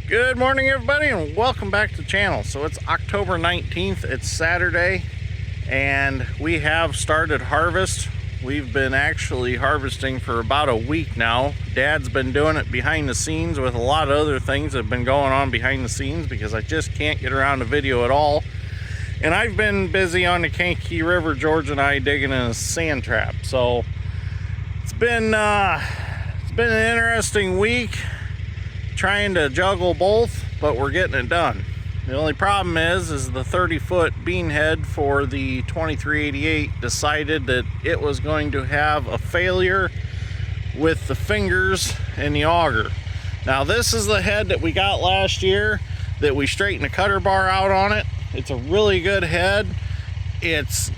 Good morning, everybody, and welcome back to the channel. So it's October 19th, it's Saturday, and we have started harvest. We've been actually harvesting for about a week now. Dad's been doing it behind the scenes with a lot of other things that have been going on behind the scenes because I just can't get around to video at all. And I've been busy on the Kankakee River, George and I, digging in a sand trap. So it's been an interesting week trying to juggle both, but we're getting it done. The only problem is the 30-foot bean head for the 2388 decided that it was going to have a failure with the fingers and the auger. Now this is the head that we got last year that we straightened the cutter bar out on it. It's a really good head. It's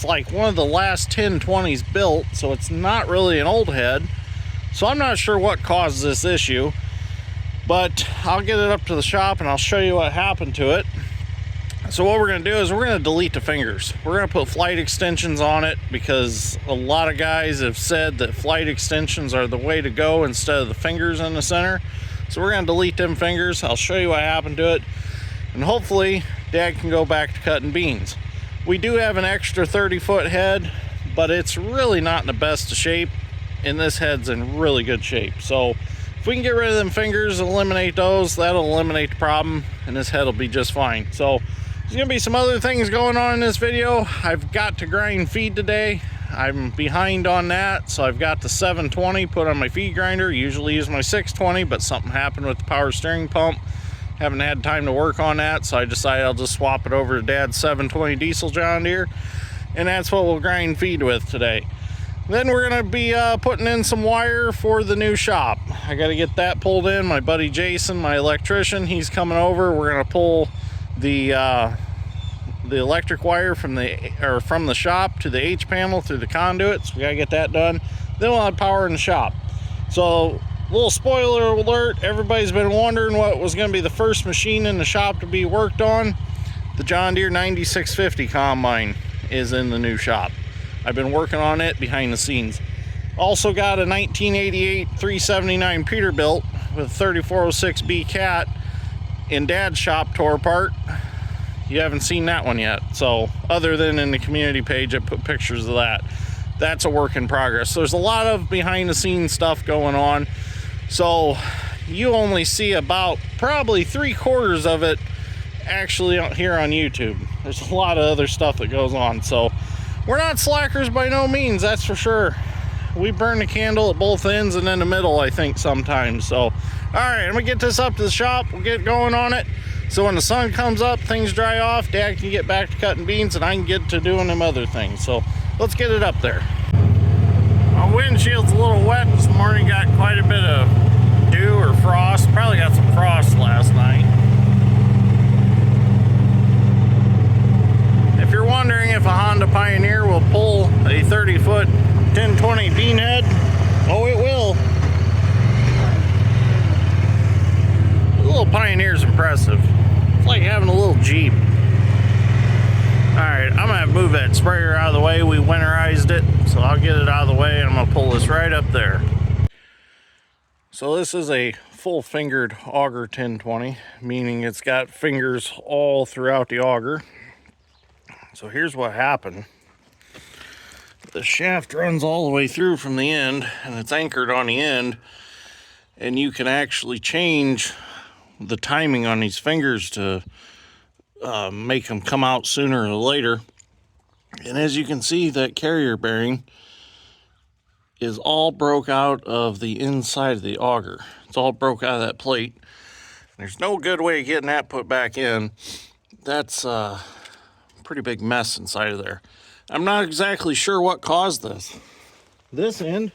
like one of the last 1020s built, so it's not really an old head. So I'm not sure what caused this issue, but I'll get it up to the shop and I'll show you what happened to it. So what we're going to do is we're going to delete the fingers. We're going to put flight extensions on it because a lot of guys have said that flight extensions are the way to go instead of the fingers in the center. So we're going to delete them fingers. I'll show you what happened to it, and hopefully Dad can go back to cutting beans. We do have an extra 30-foot head, but it's really not in the best of shape, and this head's in really good shape. So if we can get rid of them fingers and eliminate those, that'll eliminate the problem, and this head will be just fine. So there's gonna be some other things going on in this video. I've got to grind feed today. I'm behind on that, so I've got the 720 put on my feed grinder. Usually use my 620, but something happened with the power steering pump. Haven't had time to work on that, so I decided I'll just swap it over to Dad's 720 diesel John Deere, and that's what we'll grind feed with today. Then we're going to be putting in some wire for the new shop. I got to get that pulled in. My buddy Jason, my electrician, he's coming over. We're going to pull the electric wire from the shop to the H panel through the conduits. We got to get that done. Then we'll have power in the shop. So, little spoiler alert, everybody's been wondering what was going to be the first machine in the shop to be worked on. The John Deere 9650 combine is in the new shop. I've been working on it behind the scenes. Also got a 1988 379 Peterbilt with a 3406B cat in Dad's shop tore apart. You haven't seen that one yet. So other than in the community page, I put pictures of that. That's a work in progress. So there's a lot of behind the scenes stuff going on. So you only see about probably 3/4 of it actually here on YouTube. There's a lot of other stuff that goes on. So we're not slackers by no means, that's for sure. We burn the candle at both ends and in the middle, I think, sometimes. So, all right, I'm gonna get this up to the shop. We'll get going on it. So when the sun comes up, things dry off, Dad can get back to cutting beans and I can get to doing them other things. So let's get it up there. My windshield's a little wet this morning. Got quite a bit of dew or frost. Probably got some frost last night. If you're wondering if a Honda Pioneer will pull a 30-foot 1020 bean head, oh, it will. The little Pioneer's impressive. It's like having a little Jeep. Alright, I'm going to move that sprayer out of the way. We winterized it, so I'll get it out of the way and I'm going to pull this right up there. So this is a full-fingered auger 1020, meaning it's got fingers all throughout the auger. So here's what happened. The shaft runs all the way through from the end, and it's anchored on the end, and you can actually change the timing on these fingers to make them come out sooner or later. And as you can see, that carrier bearing is all broke out of the inside of the auger. It's all broke out of that plate. There's no good way of getting that put back in. That's pretty big mess inside of there. I'm not exactly sure what caused this. This end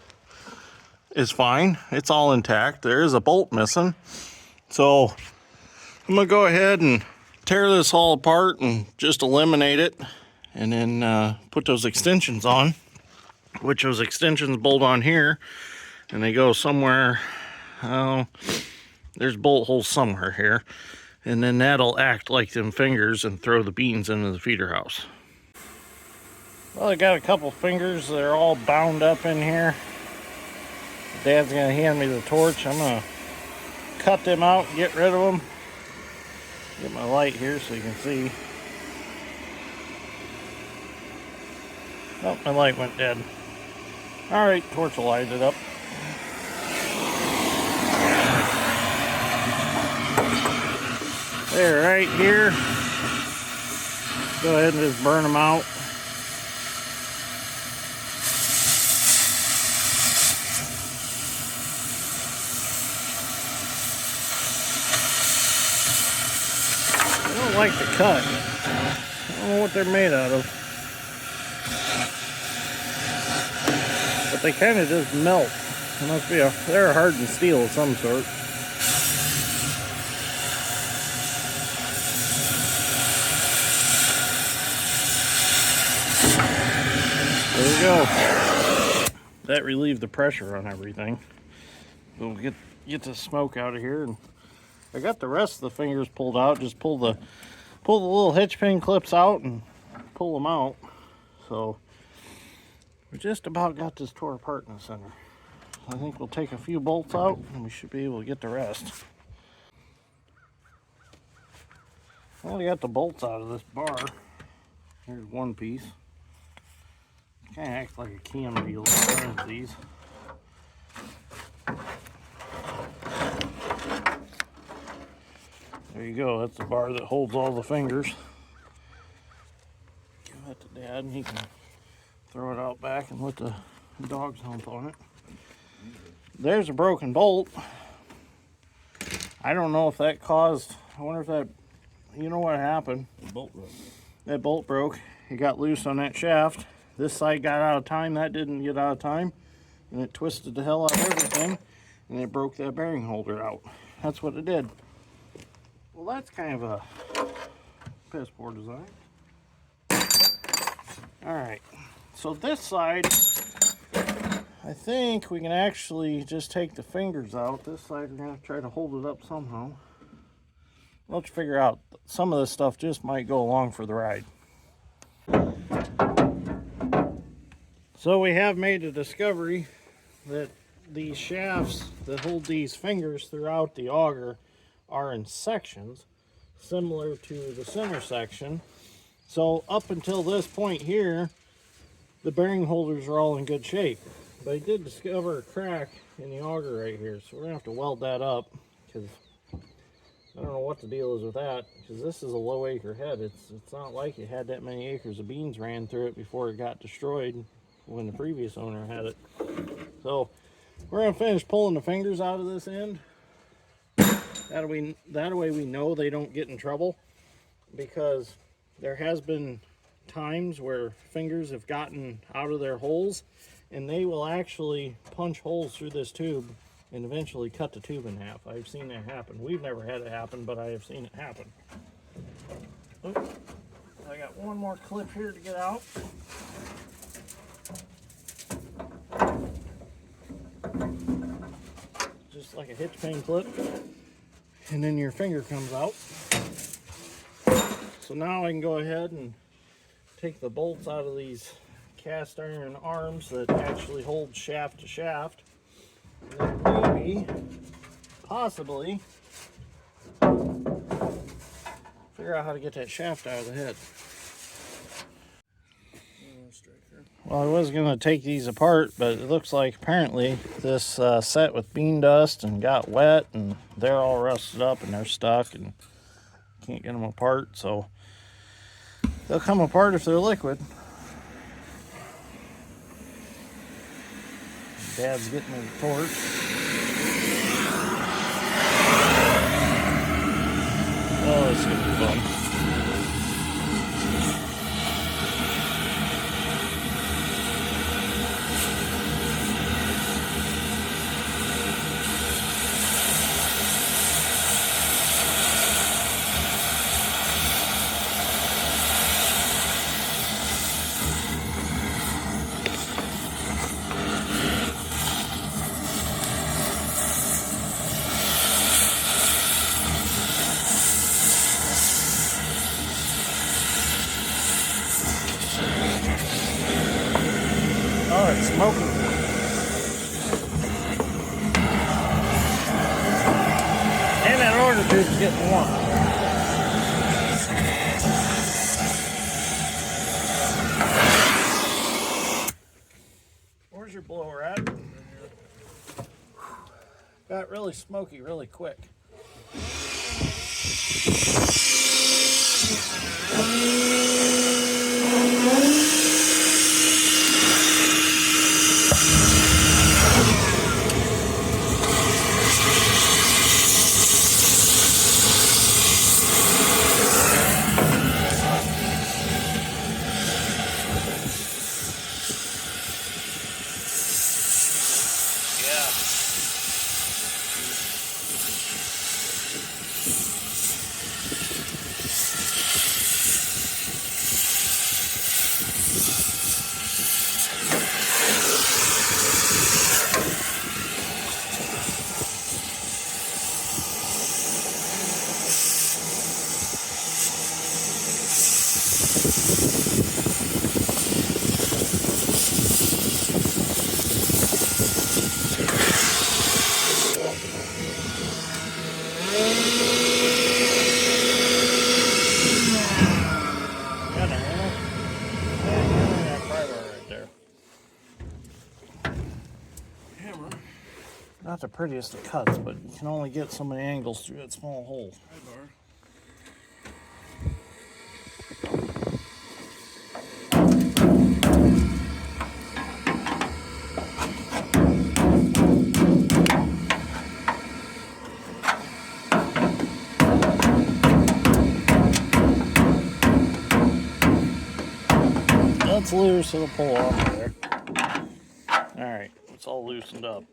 is fine. It's all intact. There is a bolt missing. So I'm gonna go ahead and tear this all apart and just eliminate it, and then put those extensions on, which those extensions bolt on here, and they go somewhere. There's bolt holes somewhere here. And then that'll act like them fingers and throw the beans into the feeder house. Well, I got a couple fingers that are all bound up in here. Dad's gonna hand me the torch. I'm gonna cut them out and get rid of them. Get my light here so you can see. Oh, my light went dead. Alright, torch will light it up. There, right here. Go ahead and just burn them out. I don't like to cut. I don't know what they're made out of. But they kind of just melt. It must be they're hardened steel of some sort. There we go. That relieved the pressure on everything. We'll get the smoke out of here, and I got the rest of the fingers pulled out. Just pull the little hitch pin clips out and pull them out. So we just about got this tore apart in the center. I think we'll take a few bolts out and we should be able to get the rest. Well, I got the bolts out of this bar. Here's one piece. Kind of acts like a cam deal with these. There you go. That's the bar that holds all the fingers. Give that to Dad and he can throw it out back and let the dogs hump on it. There's a broken bolt. I don't know if that caused, I wonder if that, you know what happened? The bolt broke. That bolt broke. It got loose on that shaft. This side got out of time. That didn't get out of time. And it twisted the hell out of everything. And it broke that bearing holder out. That's what it did. Well, that's kind of a piss poor design. Alright. So this side, I think we can actually just take the fingers out. This side, we're going to have to try to hold it up somehow. Let's figure out. Some of this stuff just might go along for the ride. So we have made a discovery that these shafts that hold these fingers throughout the auger are in sections, similar to the center section. So up until this point here, the bearing holders are all in good shape. But I did discover a crack in the auger right here, so we're gonna have to weld that up, because I don't know what the deal is with that, because this is a low acre head. It's not like it had that many acres of beans ran through it before it got destroyed when the previous owner had it. So we're gonna finish pulling the fingers out of this end. That way we know they don't get in trouble, because there has been times where fingers have gotten out of their holes and they will actually punch holes through this tube and eventually cut the tube in half. I've seen that happen. We've never had it happen, but I have seen it happen. Oops. I got one more clip here to get out. Just like a hitch pin clip, and then your finger comes out. So now I can go ahead and take the bolts out of these cast iron arms that actually hold shaft to shaft, and then maybe, possibly, figure out how to get that shaft out of the head. Well, I was going to take these apart, but it looks like apparently this set with bean dust and got wet, and they're all rusted up and they're stuck and can't get them apart. So they'll come apart if they're liquid. Dad's getting the torch. Oh, it's going to be fun. Oh, it's smoking. burner tube's getting warm. Where's your blower at? Got really smoky really quick. Not the prettiest of cuts, but you can only get so many angles through that small hole. That's loose, it'll pull off there. Alright, it's all loosened up.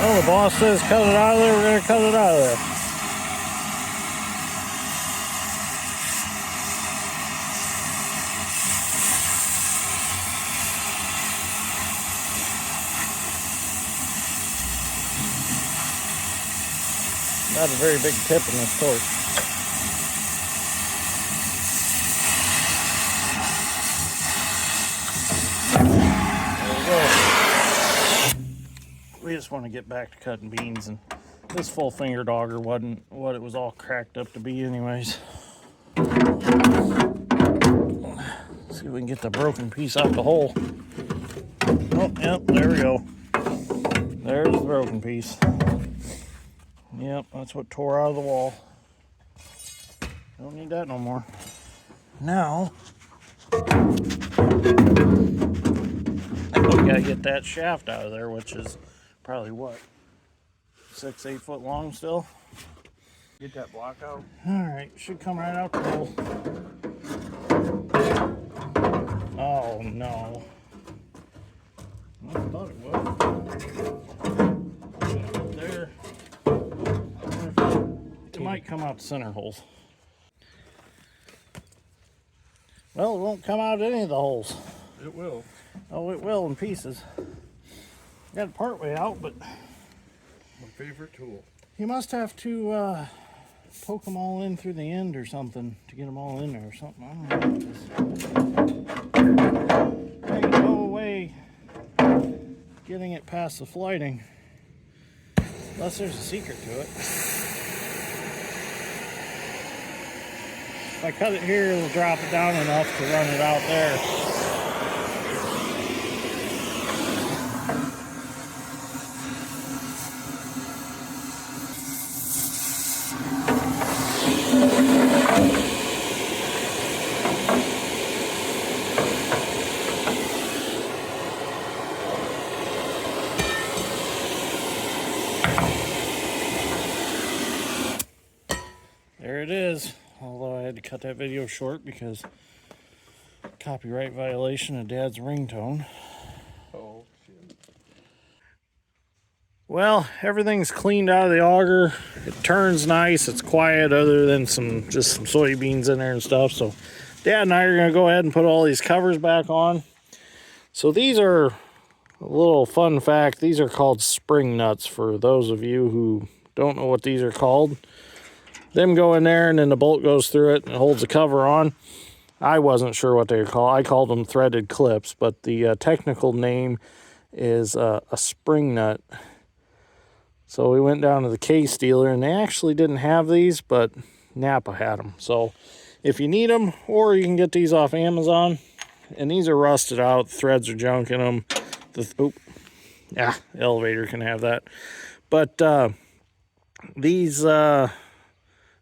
Oh, the boss says cut it out of there, we're going to cut it out of there. Not a very big tip in this torch. We just want to get back to cutting beans, and this full fingered auger wasn't what it was all cracked up to be anyways. Let's see if we can get the broken piece out the hole. Oh, yep, there we go. There's the broken piece. Yep, that's what tore out of the wall. Don't need that no more. Now, we gotta get that shaft out of there, which is probably what, 6-8 foot long still. Get that block out. Alright, should come right out the hole. Oh no. I thought it was. There. It might come out the center holes. Well, it won't come out any of the holes. It will. Oh, it will in pieces. Got it part way out, but My favorite tool. you must have to poke them all in through the end or something to get them all in there or something. I don't know. There ain't no way getting it past the flighting unless there's a secret to it. If I cut it here, it'll drop it down enough to run it out there. There it is, although I had to cut that video short because copyright violation of Dad's ringtone. Oh, shit. Well, everything's cleaned out of the auger. It turns nice, it's quiet other than just some soybeans in there and stuff. So Dad and I are gonna go ahead and put all these covers back on. So these are, a little fun fact, these are called spring nuts for those of you who don't know what these are called. Them go in there and then the bolt goes through it and it holds the cover on. I wasn't sure what they were called. I called them threaded clips, but the technical name is a spring nut. So we went down to the case dealer, and they actually didn't have these, but Napa had them. So if you need them, or you can get these off Amazon, and these are rusted out, threads are junk in them. The elevator can have that. But these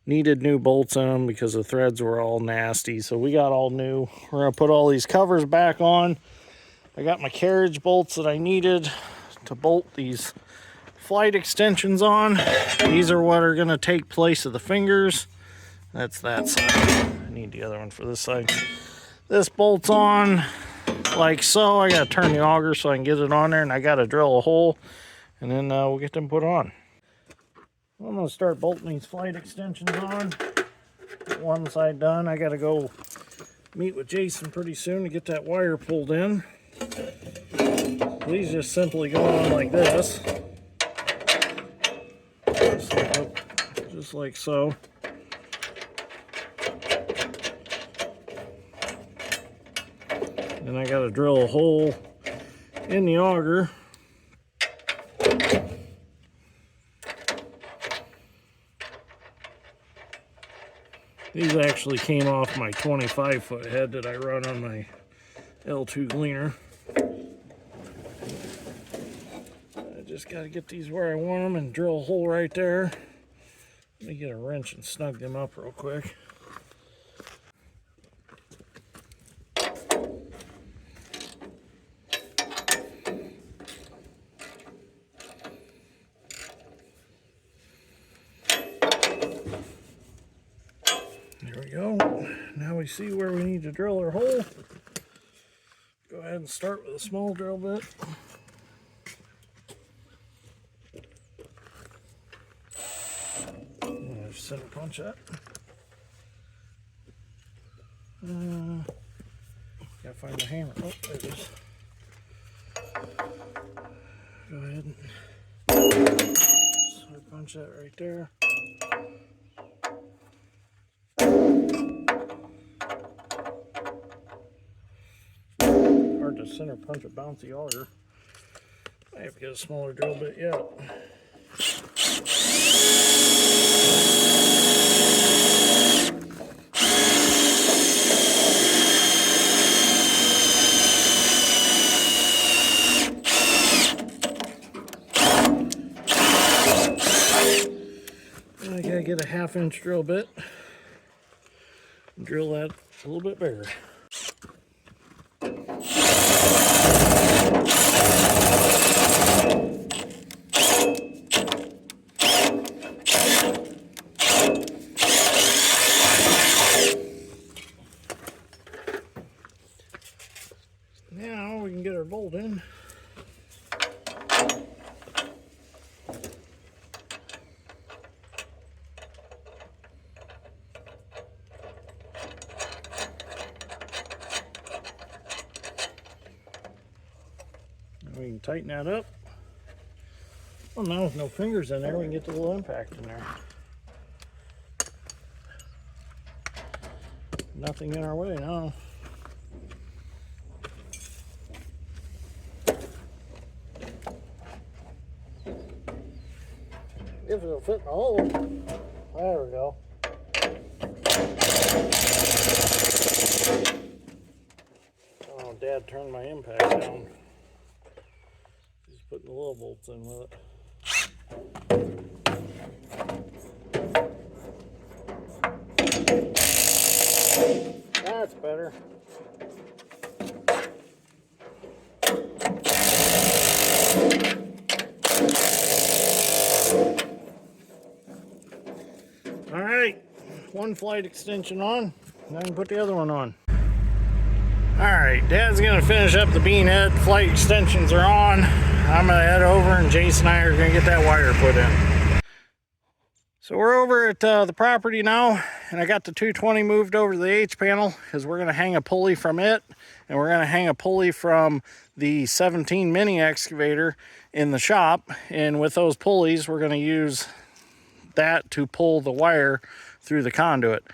needed new bolts in them because the threads were all nasty. So we got all new. We're going to put all these covers back on. I got my carriage bolts that I needed to bolt these flight extensions on. These are what are going to take place of the fingers. That's that side. I need the other one for this side. This bolts on like so. I got to turn the auger so I can get it on there, and I got to drill a hole, and then we'll get them put on. I'm going to start bolting these flight extensions on. Get one side done. I got to go meet with Jason pretty soon to get that wire pulled in. These just simply go on like this. Just like so. Then I got to drill a hole in the auger. These actually came off my 25-foot head that I run on my L2 gleaner. I just got to get these where I want them and drill a hole right there. Let me get a wrench and snug them up real quick. There we go. Now we see where we need to drill our hole. Go ahead and start with a small drill bit. Just center punch that. Gotta find the hammer. Oh, there it is. Go ahead and center punch that right there. Hard to center punch a bouncy auger. I have to get a smaller drill bit yet. I gotta get a 1/2-inch drill bit and drill that a little bit bigger. Now we can get our bolt in. We can tighten that up. Well, now with no fingers in there, we can get the little impact in there. Nothing in our way now. If it'll fit in the hole. There we go. Oh, Dad turned my impact down. He's putting the little bolts in with it. That's better. All right, one flight extension on, and I can put the other one on. All right, Dad's gonna finish up the bean head. Flight extensions are on. I'm gonna head over, and Jason and I are gonna get that wire put in. So we're over at the property now, and I got the 220 moved over to the H panel because we're gonna hang a pulley from it, and we're gonna hang a pulley from the 17 mini excavator in the shop. And with those pulleys, we're gonna use that to pull the wire through the conduit.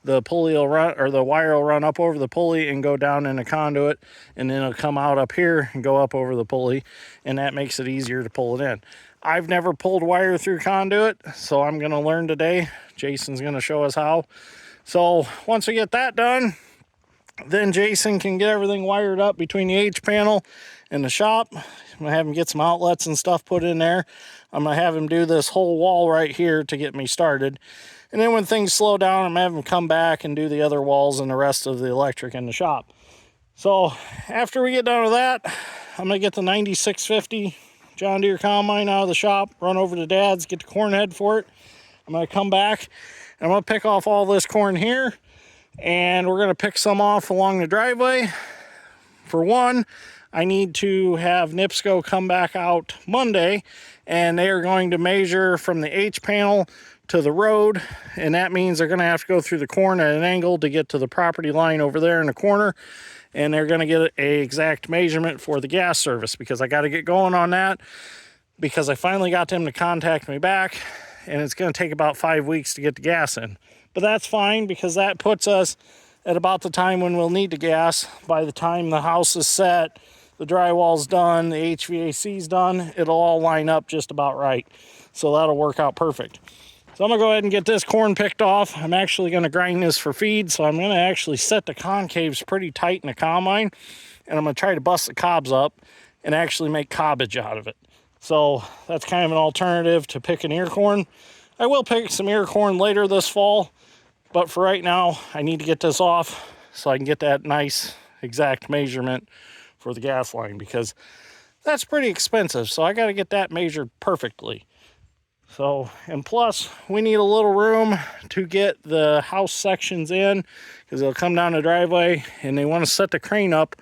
the pulley will run, or the wire will run up over the pulley and go down in a conduit, and then it'll come out up here and go up over the pulley, and that makes it easier to pull it in. I've never pulled wire through conduit, so I'm going to learn today. Jason's going to show us how. So once we get that done, then Jason can get everything wired up between the H panel and the shop. I'm going to have him get some outlets and stuff put in there. I'm going to have him do this whole wall right here to get me started. And then when things slow down, I'm going to have him come back and do the other walls and the rest of the electric in the shop. So after we get done with that, I'm going to get the 9650 John Deere combine out of the shop, run over to Dad's, get the corn head for it. I'm going to come back and I'm going to pick off all this corn here. And we're going to pick some off along the driveway. For one, I need to have NIPSCO come back out Monday, and they are going to measure from the H panel to the road, and that means they're going to have to go through the corn at an angle to get to the property line over there in the corner, and they're going to get an exact measurement for the gas service, because I got to get going on that, because I finally got them to contact me back, and it's going to take about 5 weeks to get the gas in. But that's fine, because that puts us at about the time when we'll need the gas. By the time the house is set, the drywall's done, the HVAC's done, it'll all line up just about right. So that'll work out perfect. So I'm going to go ahead and get this corn picked off. I'm actually going to grind this for feed, so I'm going to actually set the concaves pretty tight in the combine, and I'm going to try to bust the cobs up and actually make cobbage out of it. So that's kind of an alternative to picking ear corn. I will pick some ear corn later this fall, but for right now, I need to get this off so I can get that nice exact measurement for the gas line, because that's pretty expensive. So I got to get that measured perfectly. So, and plus we need a little room to get the house sections in, because they'll come down the driveway and they want to set the crane up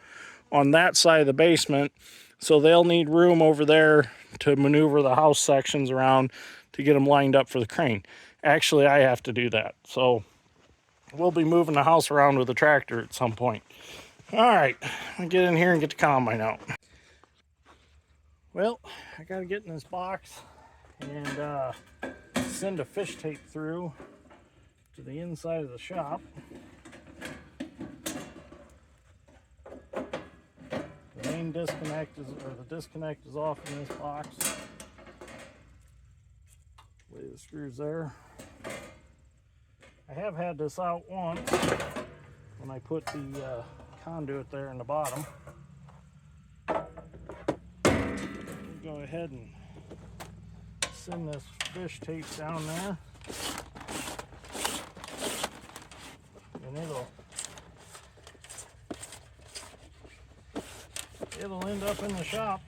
on that side of the basement. So they'll need room over there to maneuver the house sections around to get them lined up for the crane. Actually, I have to do that. So we'll be moving the house around with a tractor at some point. All right, I'll get in here and get the combine out. Well, I got to get in this box and send a fish tape through to the inside of the shop. The main disconnect is, or the disconnect is off in this box. Lay the screws there. I have had this out once when I put the conduit there in the bottom. Go ahead and send this fish tape down there, and it'll end up in the shop.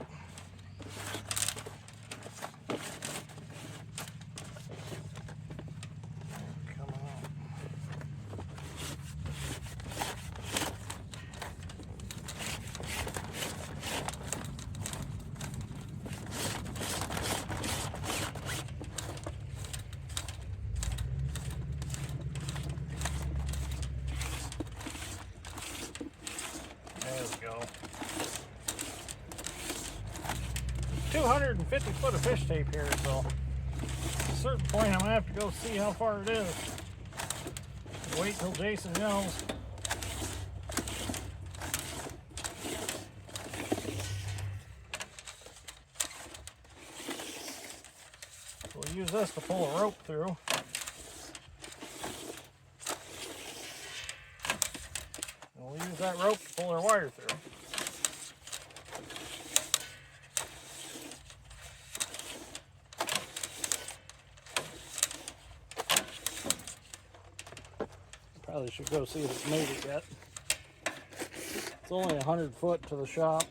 There we go. 250 foot of fish tape here, so at a certain point I'm gonna have to go see how far it is. Wait till Jason yells. We'll use this to pull a rope through. And we'll use that rope to pull our wire through. Probably should go see if it's made it yet. It's only 100 foot to the shop.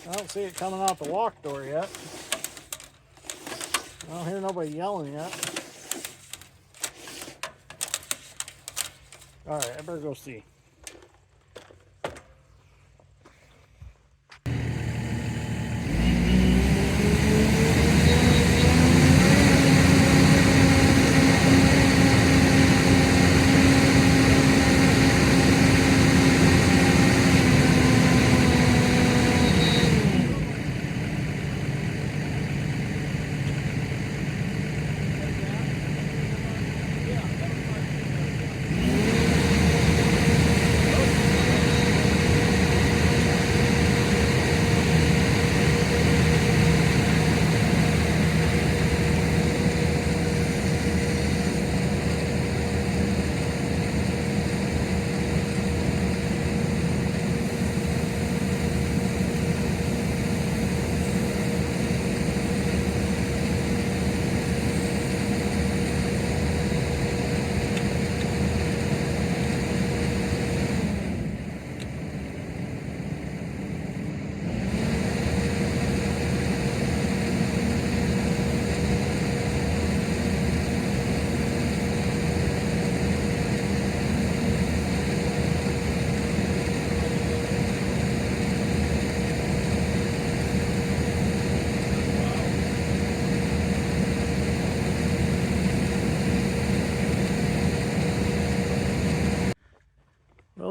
I don't see it coming out the walk door yet. I don't hear nobody yelling yet. Alright, I better go see.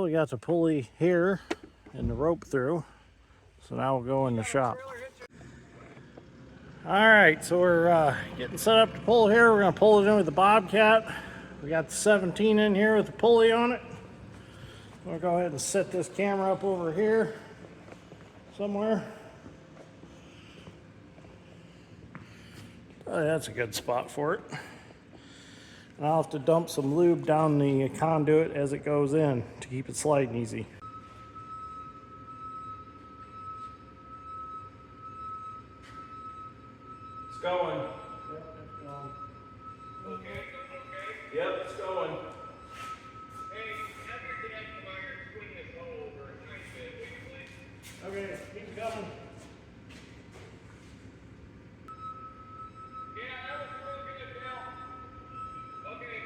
we got the pulley here and the rope through. So now we'll go in the shop. All right, so we're getting set up to pull here. We're gonna pull it in with the Bobcat. We got the 17 in here with the pulley on it. I'm gonna go ahead and set this camera up over here somewhere. Oh, that's a good spot for it. And I'll have to dump some lube down the conduit as it goes in to keep it sliding easy. It's going. Yep, it's going. Okay. Yep, it's going. Hey, have your connection wire swing this hole over a tiny bit, will you please? Okay, keep coming. Yeah, that was real good, Bill. Okay.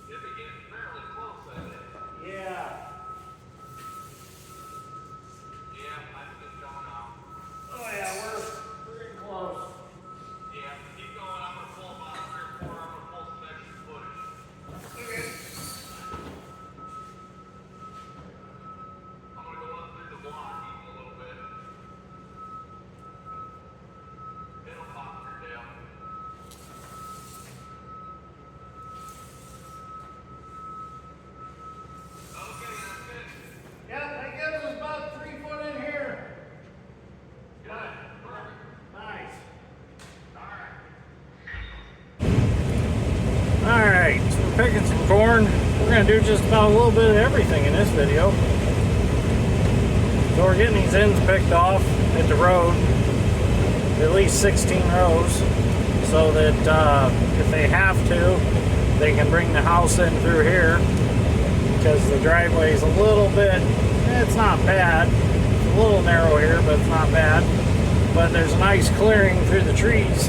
You're getting fairly close, I think. Yeah. Yeah, I think it's going off. Oh yeah, we're getting close. Yeah, keep going. I'm going to pull about 3 or 4. I'm going to pull some extra footage. Okay. I'm going to go up through the block even a little bit. It'll pop through down. Okay, that's it. Yeah, that gives us about 3 foot in here. Good. Perfect. Nice. All right. Alright, so we're picking some corn. We're going to do just about a little bit of everything in this video. So we're getting these ends picked off at the road, at least 16 rows, so that if they have to, they can bring the house in through here, because the driveway is a little bit, it's not bad. It's a little narrow here, but it's not bad. But there's a nice clearing through the trees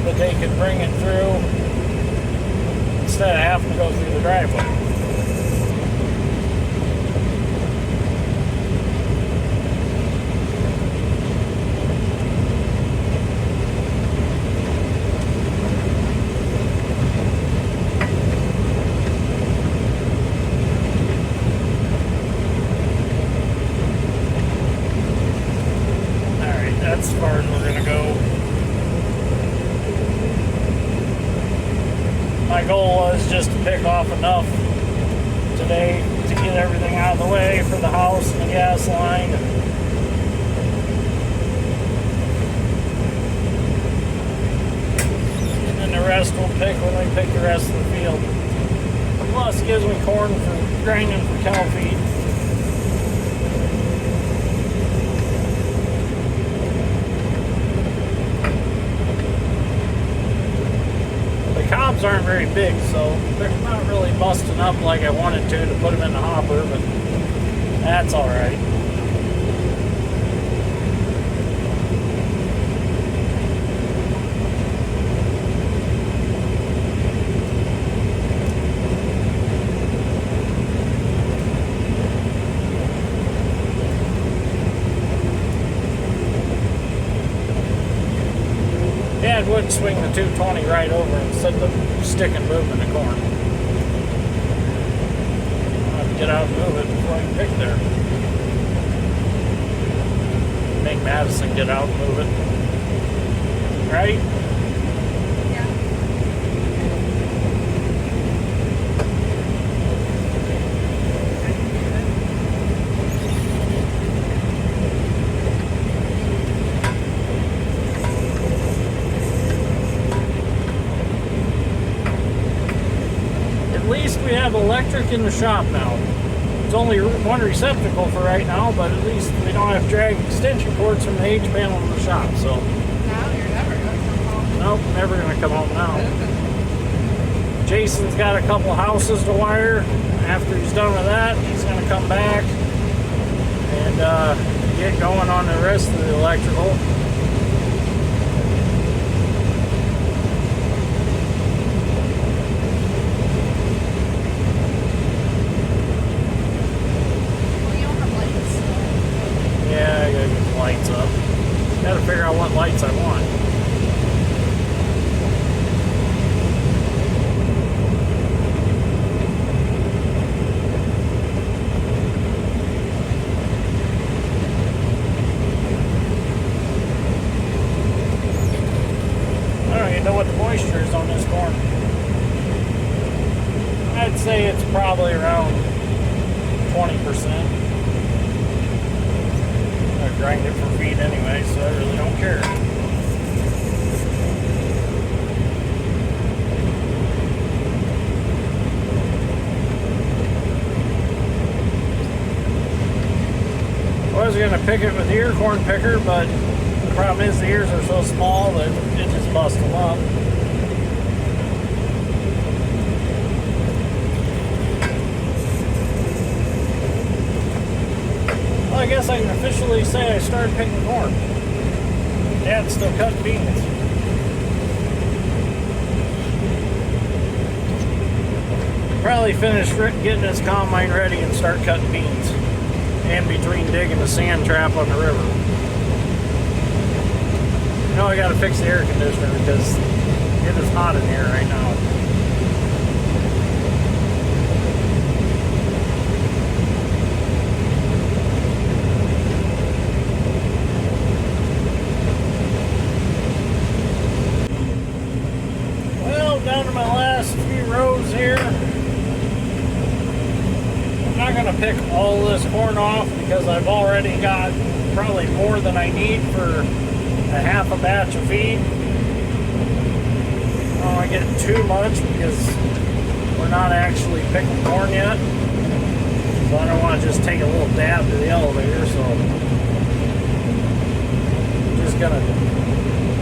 that they could bring it through instead of having to go through the driveway. Alright, that's as far as we're gonna go. My goal was just to pick off enough today to get everything out of the way for the house and the gas line. And then the rest we'll pick when we pick the rest of the field. Plus it gives me corn for grinding for cow feed. Cobs aren't very big, so they're not really busting up like I wanted to put them in the hopper, but that's all right. Dad would swing the 220 right over instead of sticking moving the corn. I'll have to get out and move it before I can pick there. Make Madison get out and move it. Right? electric in the shop now. It's only one receptacle for right now, but at least we don't have to drag extension cords from the H panel in the shop. So Now you're never going to come home. nope, never gonna come home now. Jason's got a couple houses to wire. After he's done with that, he's gonna come back and get going on the rest of the electrical. Well, you don't have lights. Yeah, I gotta get the lights up. Gotta figure out what lights I want. I don't even know what the moisture is on this corn. I'd say it's probably around 20%. I grind it for feed anyway, so I really don't care. I was gonna pick it with the ear corn picker, but the problem is the ears are so small that it just busts them up. Well, I guess I can officially say I started picking corn. Dad's still cutting beans. Probably finish getting his combine ready and start cutting beans. In between digging the sand trap on the river. You know I gotta fix the air conditioner because it is hot in here right now. Well, down to my last few rows here. I'm not going to pick all this corn off because I've already got probably more than I need for a half a batch of feed. I don't want to get too much because we're not actually picking corn yet. So I don't want to just take a little dab to the elevator. So I'm just going to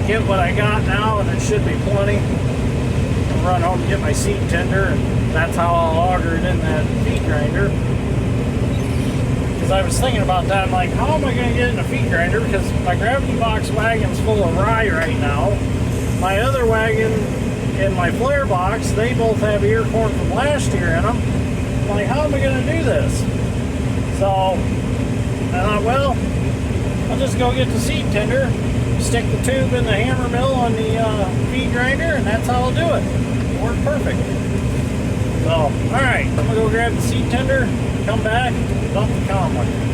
get what I got now, and it should be plenty. I'll run home and get my seed tender, and that's how I'll auger it in that feed grinder. Because I was thinking about that, I'm like, how am I going to get it in a feed grinder? Because my gravity box wagon's full of rye right now. My other wagon and my flare box, they both have ear corn from last year in them. I'm like, how am I going to do this? So I thought, well, I'll just go get the seed tender, stick the tube in the hammer mill on the feed grinder, and that's how I'll do it. It worked perfect. So, alright, I'm going to go grab the seed tender, come back, dump the combine.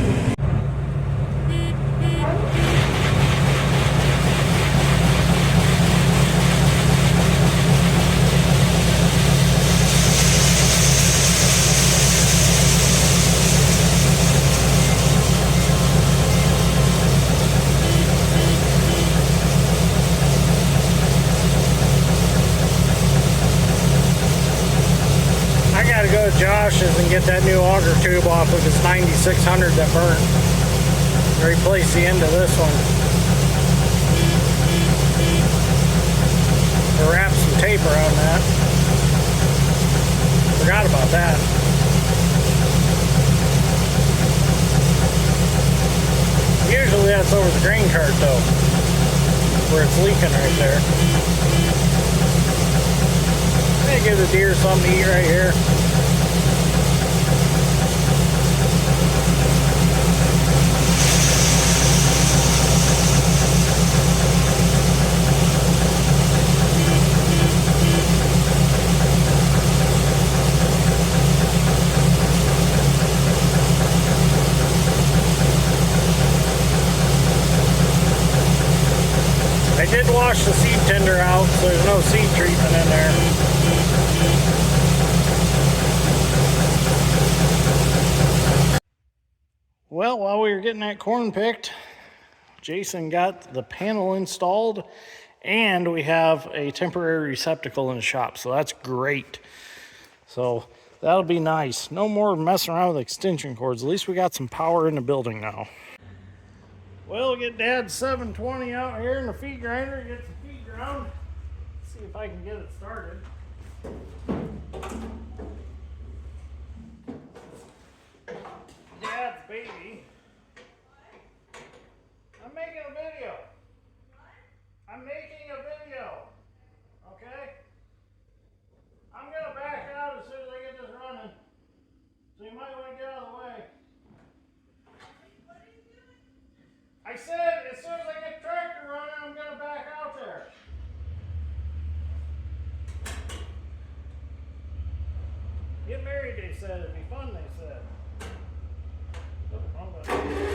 Go to Josh's and get that new auger tube off of his 9600 that burnt. Replace the end of this one. Or wrap some tape around that. Forgot about that. Usually that's over the grain cart though, where it's leaking right there. May give the deer something to eat right here. I did wash the seed tender out, so there's no seed treatment in there. Well, while we were getting that corn picked, Jason got the panel installed, and we have a temporary receptacle in the shop, so that's great. So That'll be nice. No more messing around with extension cords. At least we got some power in the building now. Well, get Dad's 720 out here in the feed grinder, get some feed ground. See if I can get it started. Dad's baby. I'm making a video. I'm making a video. Okay? I'm gonna back out as soon as I get this running. So you might want to get out of the way. I said as soon as I get the tractor running, I'm gonna back out there. Get married, they said. It'd be fun, they said. Oh, wrong button.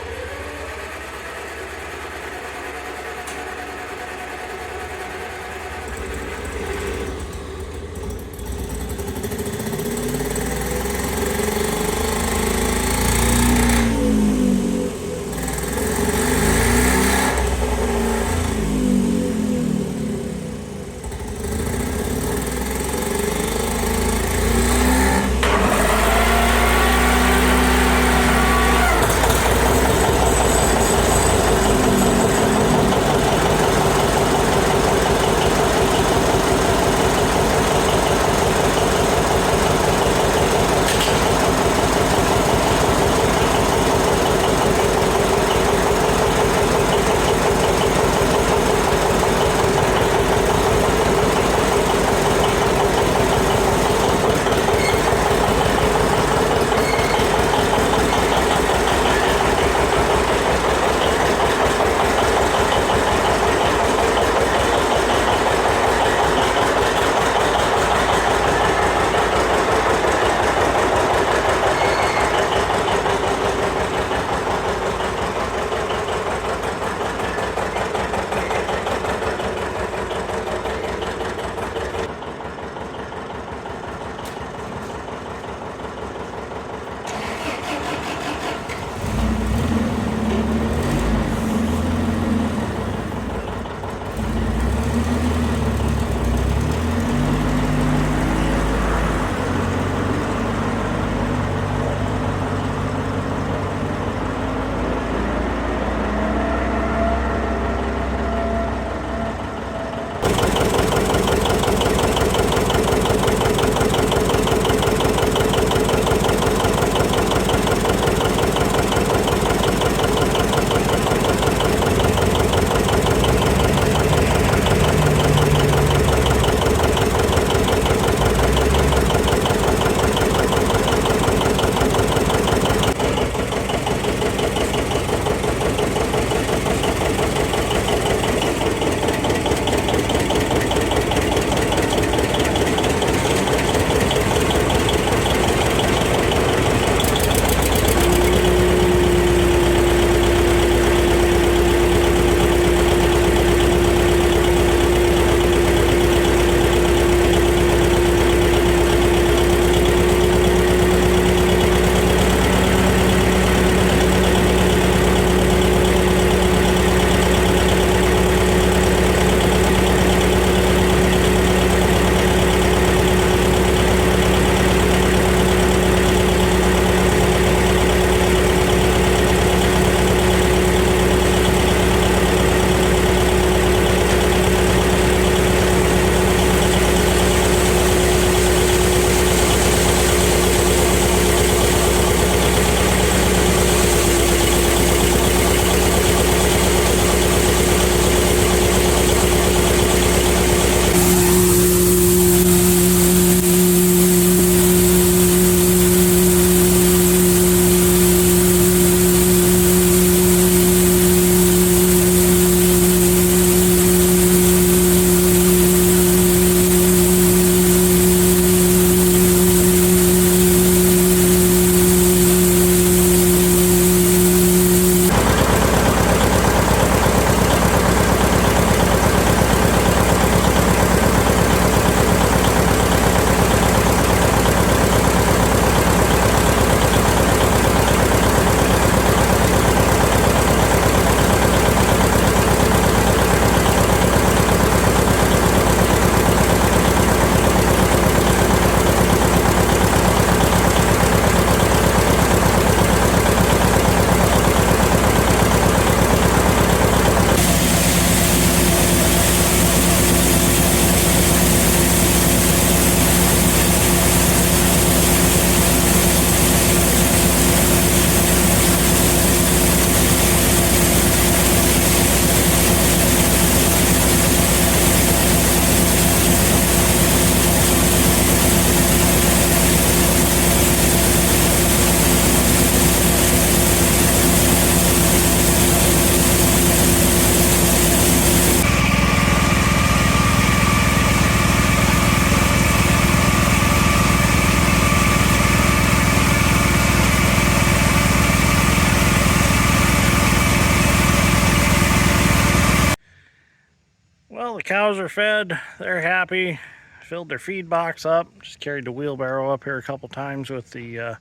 the cows are fed. They're happy. Filled their feed box up. Just carried the wheelbarrow up here a couple times with the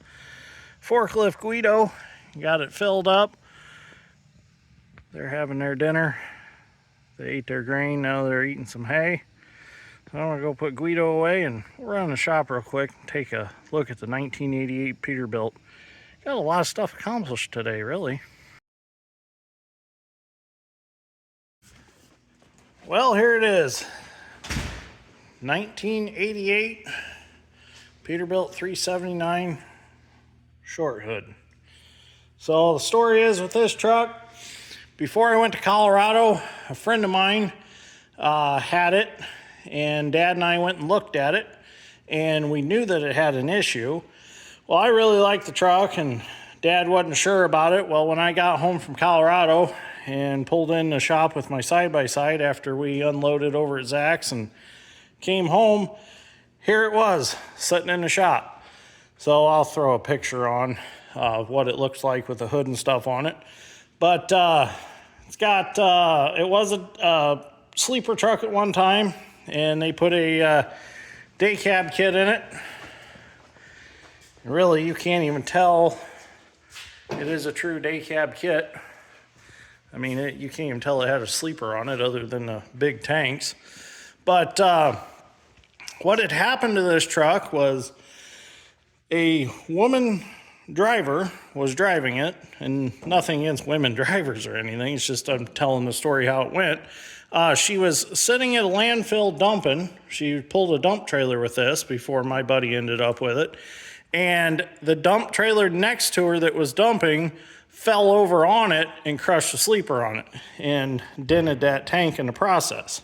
forklift Guido. Got it filled up. They're having their dinner. They ate their grain. Now they're eating some hay. So I'm gonna go put Guido away and we'll run the shop real quick and take a look at the 1988 Peterbilt. Got a lot of stuff accomplished today, really. Well, here it is. 1988 Peterbilt 379 short hood. So the story is with this truck, before I went to Colorado, a friend of mine had it, and Dad and I went and looked at it, and we knew that it had an issue. Well, I really liked the truck, and Dad wasn't sure about it. Well, when I got home from Colorado and pulled in the shop with my side-by-side after we unloaded over at Zach's and came home, here it was, sitting in the shop. So I'll throw a picture on what it looks like with the hood and stuff on it. But it's got, it was a sleeper truck at one time, and they put a day cab kit in it. Really, you can't even tell it is a true day cab kit. I mean, you can't even tell it had a sleeper on it other than the big tanks. But what had happened to this truck was a woman driver was driving it, and nothing against women drivers or anything. It's just I'm telling the story how it went. She was sitting at a landfill dumping. She pulled a dump trailer with this before my buddy ended up with it. And the dump trailer next to her that was dumping fell over on it and crushed the sleeper on it and dented that tank in the process.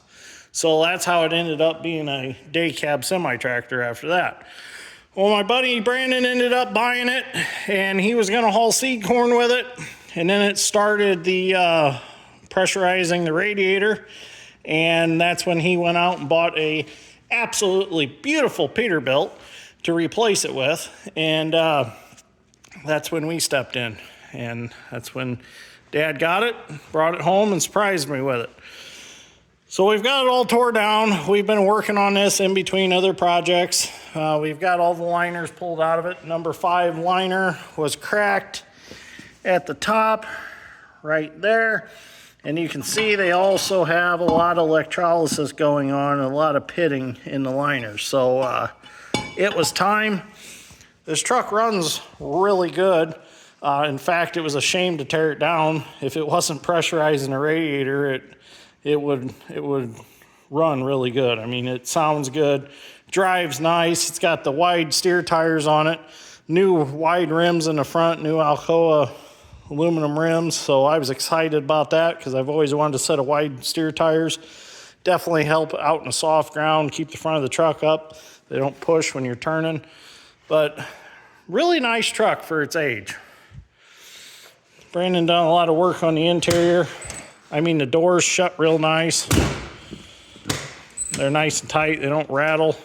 So that's how it ended up being a day cab semi-tractor after that. Well, my buddy Brandon ended up buying it, and he was gonna haul seed corn with it, and then it started the pressurizing the radiator, and that's when he went out and bought a absolutely beautiful Peterbilt to replace it with, and that's when we stepped in, and that's when Dad got it, brought it home, and surprised me with it. So we've got it all tore down. We've been working on this in between other projects. We've got all the liners pulled out of it. Number 5 liner was cracked at the top right there. And you can see they also have a lot of electrolysis going on, a lot of pitting in the liners. So it was time. This truck runs really good. In fact, it was a shame to tear it down. If it wasn't pressurizing the radiator, it would run really good. I mean, it sounds good, drives nice. It's got the wide steer tires on it, new wide rims in the front, new Alcoa aluminum rims. So I was excited about that because I've always wanted a set of wide steer tires. Definitely help out in the soft ground, keep the front of the truck up. They don't push when you're turning. But really nice truck for its age. Brandon done a lot of work on the interior. I mean, the doors shut real nice. They're nice and tight. They don't rattle.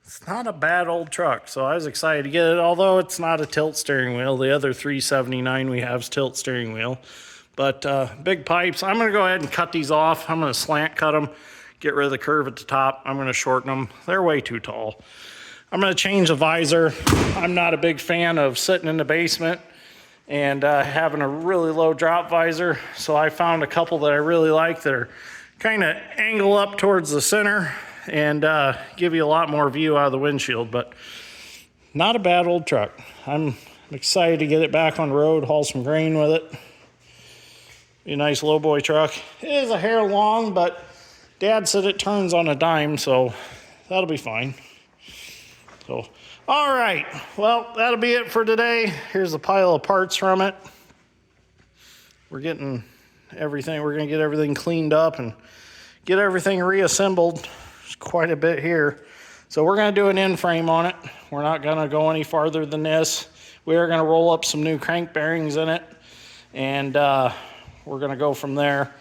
It's not a bad old truck, so I was excited to get it, although it's not a tilt steering wheel. The other 379 we have is tilt steering wheel. But big pipes. I'm going to go ahead and cut these off. I'm going to slant cut them, get rid of the curve at the top. I'm going to shorten them. They're way too tall. I'm going to change the visor. I'm not a big fan of sitting in the basement and having a really low drop visor. So I found a couple that I really like that are kind of angle up towards the center and give you a lot more view out of the windshield, but not a bad old truck. I'm excited to get it back on the road, haul some grain with it. Be a nice low boy truck. It is a hair long, but Dad said it turns on a dime, so that'll be fine. So, all right, well, that'll be it for today. Here's a pile of parts from it. We're getting everything, we're gonna get everything cleaned up and get everything reassembled. There's quite a bit here. So we're gonna do an end frame on it. We're not gonna go any farther than this. We are gonna roll up some new crank bearings in it, and we're gonna go from there.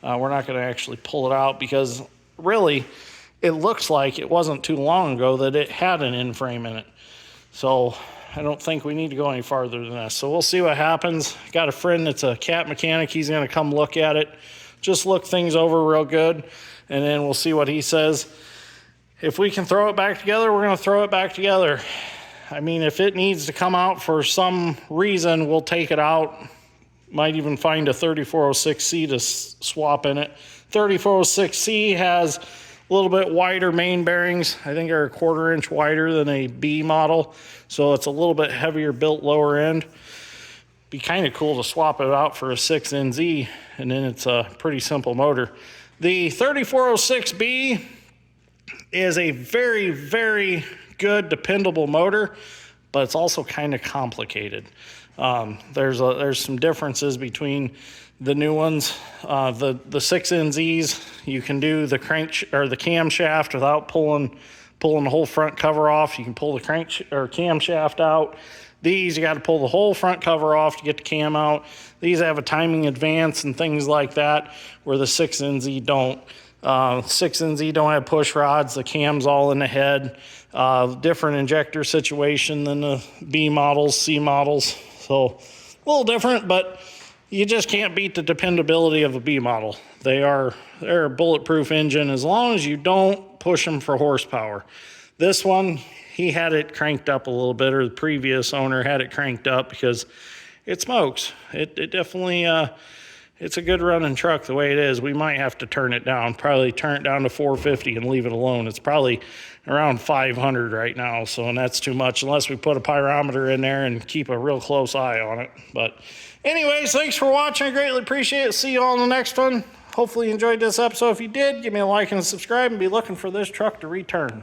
We're not gonna actually pull it out because really, it looks like it wasn't too long ago that it had an end frame in it. So I don't think we need to go any farther than this. So we'll see what happens. Got a friend that's a cat mechanic. He's gonna come look at it. just look things over real good, and then we'll see what he says. If we can throw it back together, we're going to throw it back together. I mean, if it needs to come out for some reason, we'll take it out. Might even find a 3406C to swap in it. 3406C has a little bit wider main bearings. I think they're a 1/4 inch wider than a B model. So it's a little bit heavier built lower end. Be kind of cool to swap it out for a 6NZ, and then it's a pretty simple motor. The 3406B is a very, very good, dependable motor, but it's also kind of complicated. There's some differences between the new ones. The 6NZs, you can do the crank or the camshaft without pulling the whole front cover off. You can pull the crank or camshaft out. These, you got to pull the whole front cover off to get the cam out. These have a timing advance and things like that, where the 6NZ don't. 6NZ don't have push rods. The cam's all in the head. Different injector situation than the B models, C models. So a little different, but you just can't beat the dependability of a B model. They're a bulletproof engine as long as you don't push them for horsepower. This one, he had it cranked up a little bit, or the previous owner had it cranked up, because it smokes. It definitely, it's a good running truck the way it is. We might have to turn it down, probably turn it down to 450 and leave it alone. It's probably around 500 right now, so, and that's too much unless we put a pyrometer in there and keep a real close eye on it. But anyways, thanks for watching. I greatly appreciate it. See you all in the next one. Hopefully you enjoyed this episode. If you did, give me a like and a subscribe, and be looking for this truck to return.